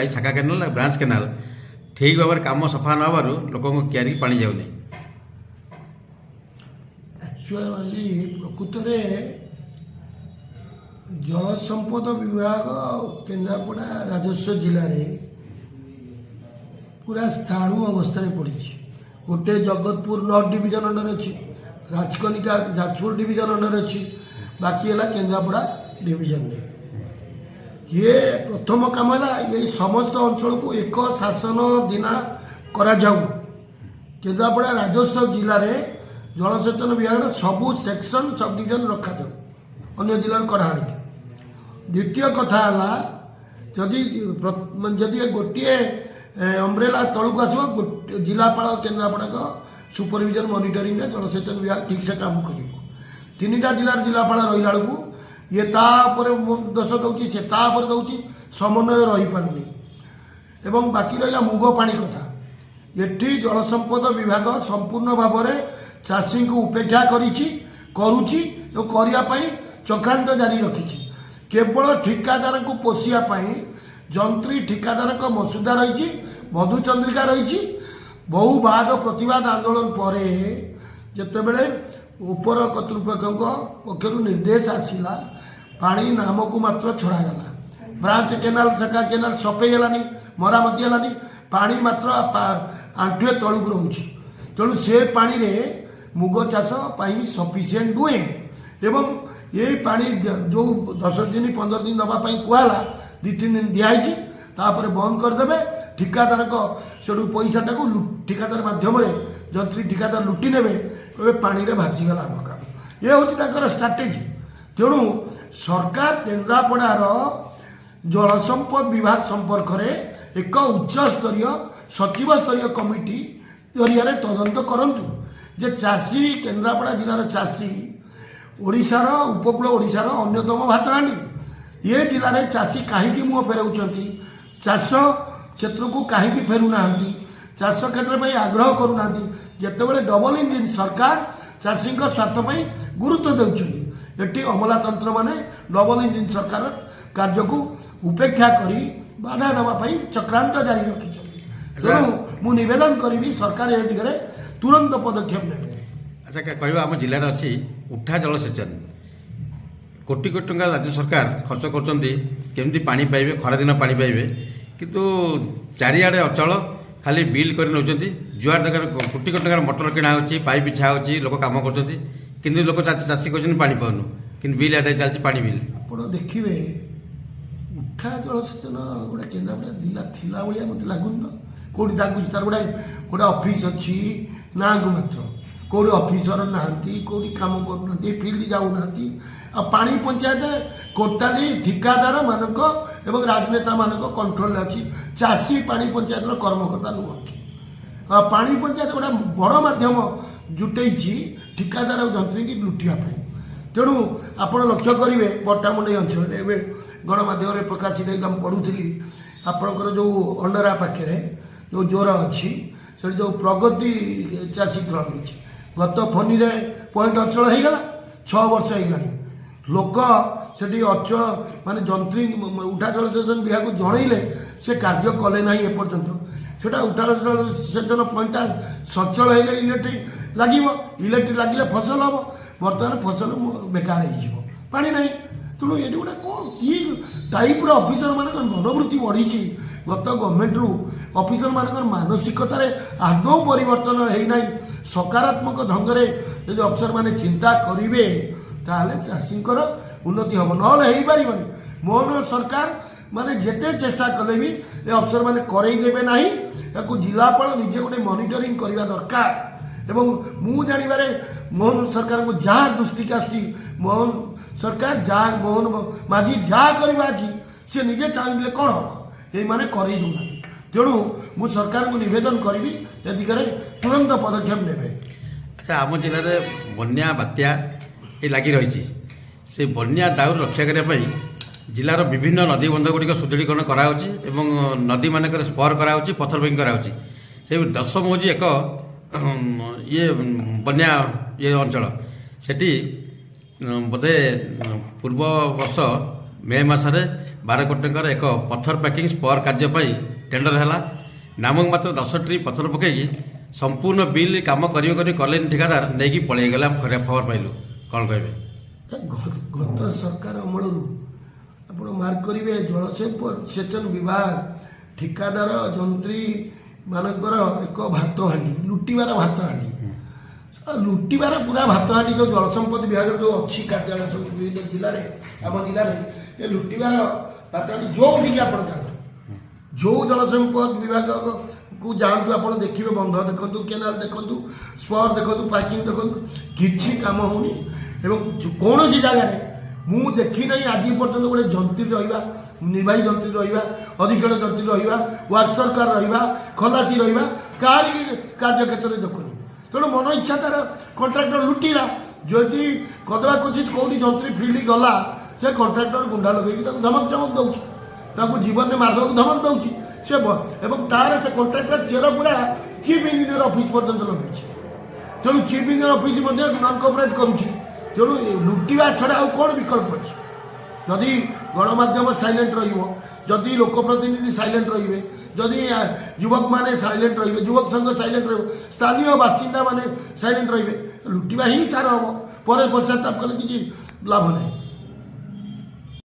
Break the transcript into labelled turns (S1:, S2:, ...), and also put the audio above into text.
S1: जाई शाखा canal branch canal ठीक भाव में काम सफा न हबार लोक कियारी पानी जाऊनी।
S2: एक्चुअली प्रकृत में जल संपद विभाग केन्द्रापड़ा राजस्व जिले में पूरा स्थाणु अवस्था पड़ी। गोटे जगतपुर नॉर्थ डिविजन अंडर अच्छी, राजकनिका जाजपुर डिविजन अंडर अच्छी, बाकी है केन्द्रापड़ा डिविजन। ये प्रथम काम है ये समस्त अंचल को एक शासन दिना करा जाऊ। केन्द्रापड़ा राजस्व जिले में जलसेचन विभाग सबू सेक्शन सब डिविजन रखा जाऊ, अन्य जिले कड़ा। द्वितीय कथा है जदि गोटे अम्ब्रेला तलू आस जिलापाल केन्द्रापड़ा का सुपरविजन मॉनिटरिंग में जलसेचन विभाग ठीक से काम कर। तीन टा जिलार जिलापाल रहा बेलू ये दोष दौर से दौर समन्वय रही पारनी। एवं बाकी रहा मुग पानी कथा ये जलसंपद विभाग संपूर्ण भाव में चाषी को उपेक्षा करुच्ची चक्रांत जारी रखी। केवल ठिकादार को पोषापाई जंत्री ठिकादार का मसुदा रही, मधुचंद्रिका रही। बहु वाद प्रतिवाद आंदोलन पर जितेबले उपर कर्तृपक्ष पक्षर निर्देश आसला पानी नाम को मात्र छड़ागला। ब्रांच केनाल शाखा केनाल सफेईगलानी मरामती है पानी मात्र आंठुए तलुक रोचे। तेणु से पानी रे मुग चाष सफिसीयंट नुहे। एवं ये पानी जो 10 दिन 15 दिन दवाई कहला 2-3 दिन दिखाई तापर बंद करदे। ठिकादार को सेठू पैसाटा को ठिकादार माध्यम जंत्री ठिकादार लुटि ने पानी रे भासीगला आम काम। ये हूँ स्ट्राटेजी। तेणु सरकार केन्द्रापड़ार जलसंपद विभाग संपर्क में एक उच्च स्तरीय सचिव स्तरीय कमिटी जरिया तदंत करंतु जे चाषी केन्द्रापड़ा जिलार चाषी ओडिशार उपकूल ओडिशार अन्यतम भातहांडी। ये जिले में चाषी कहीं मुह फेराऊँच, चाष क्षेत्र को कहीं फेरुना, चाष क्षेत्र में आग्रह करूना। जितेबाला डबल इंजिन सरकार चाषी स्वार्थ गुरुत्व देती अमलातंत्र माने डबल इंजिन सरकार कार्य को उपेक्षा करी बाधा देवाई चक्रांत जारी रखी। तेणु मु निवेदन करी सरकार ए दिगरे तुरंत पदक्षेप ने।
S1: अच्छा कह आम जिले में अच्छी उठा जलसेचन कोटी कोटी टंका राज्य सरकार खर्च करमती पानी पाइबे खरादिन पानी पाइबे किंतु चारिआडे अचल खाली बिल कर नौकरी जुआर जगह कोटी कोटी टंकार मोटर किणा होची पाइप बिछा होची लोक काम करछंती किंतु लोक चाषी कहते पानी पाउनु कि बिल आदाय चलती पानी बिल।
S2: आप देखिए उठा जलसेचन गोटे केन्द्रापड़ा जिला थिला भाया मत लगुन कौटी लगुच तार गोटे गोटे ऑफिस अच्छी ना को मात्र कौटी ऑफिसर नहांती कौटी काम करूना फील्ड जाऊना। पानी पंचायत टोटाली ठिकादार मानक एवं राजनेता मानक कंट्रोल अच्छी। चाषी पानी पंचायत कर्मकर्ता नुह। पानी पंचायत गोटे बड़ माध्यम जुटे ठिकादार जंत्री की लुटियापाई। तेणु आप लक्ष्य करेंगे बटामुंडई अंचल गणमाध्यम प्रकाशित एकदम पढ़ुली आपणकर जो अंडरा पाखे जो जोर अच्छी से जो प्रगति चाषी क्लब होती गत फनी पॉइंट अचल होगला 6 वर्ष होगा लोक से माने जंत्री उठा जलसेचन विभाग जनइले से कार्य कले ना एपर्यंत से उठा जलसेचन पॉइंट सचल होगा इलेक्ट्रिक लगे इलेक्ट्रिक लगे फसल हम बर्तमान फसल बेकार हो ना। तेणु ये गोटे कौन कि टाइप ऑफिसर मान मनोवृत्ति बढ़ी गत गवर्नमेंट रु ऑफिसर मान मानसिकतार आदौ परिवर्तन होना। सकारात्मक ढंग से यदि अफसर मैंने चिंता करेंगे ताहले चाषी उन्नति हम ना। मोहन सरकार माने जेते चेष्टा कले भी ये अफसर मैंने करेदेवे ना। जिलापाल निजे गोटे मॉनिटरिंग करने दरकार। एवं मु जानिबारे मोहन सरकार को जहाँ दृष्टि आसी मोहन सरकार जहाँ मोहन माझी जहाँ करवा आज सी निजे चाहिए कौन हम ये मैंने कर दूना। तेणु मु सरकार को निवेदन करी ए दिगरे तुरंत पदक्षेप ने।
S1: अच्छा आम जिले में बन्या बात्या ये लगी रही से बन्या दाऊ रक्षा करने जिलार विभिन्न नदी बंध गुड़िक सुदृढ़ीकरण कराऊँच नदी मानक स्पर कराऊँच पथर बेकिंग कराऊँच से दशम हूँ एक ये बन्या ये अंचल सेठी बोधे पूर्व वर्ष मे मसरे 12 କୋଟି ଟଙ୍କାର ଏକ ପଥର ପ୍ୟାକିଂ ସ୍ପର କାର୍ଯ୍ୟ ପାଇଁ ଟେଣ୍ଡର ହେଲା। ନାମକୁ ମାତ୍ର 10ଟି ପଥର ପକାଇକି ସମ୍ପୂର୍ଣ୍ଣ ବିଲ୍ କାମ କରିବେ କଲେନି ଠିକାଦାର ନେଇକି ପଳେଇଗଲେ। ଆମେ ଖବର ପାଇଲୁ, କ'ଣ କହିବେ?
S2: ଗତ ସରକାର ଅମଳରୁ ଆପଣ ମାର୍କ କରିବେ ଜଳସେଚନ ବିଭାଗ ଠିକାଦାର ଯନ୍ତ୍ରୀ ମାନଙ୍କର ଏକ ଭାତ ହାଣ୍ଡି, ଲୁଟିବାର ଭାତ ହାଣ୍ଡି, ଲୁଟିବାର ପୁରା ଭାତ ହାଣ୍ଡି। ଯେଉଁ ଜଳସମ୍ପଦ ବିଭାଗର ଯେଉଁ ଅଛି କାର୍ଯ୍ୟାଳୟ ସବୁ ବିଭିନ୍ନ ଜିଲ୍ଲାରେ, ଆମ ଜିଲ୍ଲାରେ ଏ ଲୁଟିବାର ଭାତ ହାଣ୍ଡି ଯେଉଁଠିକି ଆପଣ ଯାଆନ୍ତୁ, ଯେଉଁ ଜଳସମ୍ପଦ ବିଭାଗକୁ ଯାଆନ୍ତୁ ଆପଣ ଦେଖିବେ, ବନ୍ଧ ଦେଖନ୍ତୁ, କେନାଲ ଦେଖନ୍ତୁ, ସ୍ପର ଦେଖନ୍ତୁ, ପାର୍କିଂ ଦେଖନ୍ତୁ, କିଛି କାମ ହେଉନି। ଏବଂ କୌଣସି ଜାଗାରେ ମୁଁ ଦେଖି ନାହିଁ ଆଜି ପର୍ଯ୍ୟନ୍ତ ଗୋଟେ ଯନ୍ତ୍ରୀ ରହିବା, ନିର୍ବାହୀ ଯନ୍ତ୍ରୀ ରହିବା, ଅଧୀକ୍ଷଣ ଯନ୍ତ୍ରୀ ରହିବା, ୱାର୍କସରକାର ରହିବା, ଖଲାସି ରହିବା, କାହାରି କାର୍ଯ୍ୟକ୍ଷେତ୍ରରେ ଦେଖୁନି। ତେଣୁ ମନ ଇଚ୍ଛା ତାର କଣ୍ଟ୍ରାକ୍ଟର ଲୁଟିଲା। ଯଦି କଦବା କୋଚିତ କେଉଁଠି ଯନ୍ତ୍ରୀ ଫିଲ୍ଡ ଗଲା, ସେ କଣ୍ଟ୍ରାକ୍ଟର ଗୁଣ୍ଡା ଲଗେଇକି ତାକୁ ଧମକ ଚମକ ଦେଉଛି, ତାକୁ ଜୀବନରେ ମାରିଦେବାକୁ ଧମକ ଦେଉଛି ସେ। ଏବଂ ତାର ସେ କଣ୍ଟ୍ରାକ୍ଟର ଚେର ପୁରା ଚିଫ୍ ଇଞ୍ଜିନିୟର ଅଫିସ୍ ପର୍ଯ୍ୟନ୍ତ ଲଗେଇଛି। ତେଣୁ ଚିଫ୍ ଇଞ୍ଜିନିୟର ଅଫିସ୍ ମଧ୍ୟ ନନ୍ କୋଅପରେଟ୍ କରୁଛି। ତେଣୁ ଲୁଟିବା ଛଡ଼ା ଆଉ କ'ଣ ବିକଳ୍ପ ଅଛି? ଯଦି ଗଣମାଧ୍ୟମ ସାଇଲେଣ୍ଟ ରହିବ, ଯଦି ଲୋକପ୍ରତିନିଧି ସାଇଲେଣ୍ଟ ରହିବେ, ଯଦି ଯୁବକମାନେ ସାଇଲେଣ୍ଟ ରହିବେ, ଯୁବକ ସଂଘ ସାଇଲେଣ୍ଟ ରହିବ, ସ୍ଥାନୀୟ ବାସିନ୍ଦାମାନେ ସାଇଲେଣ୍ଟ ରହିବେ, ଲୁଟିବା ହିଁ ସାର ହେବ। ପରେ ପଶ୍ଚାତାପ କଲେ କିଛି ଲାଭ ନାହିଁ।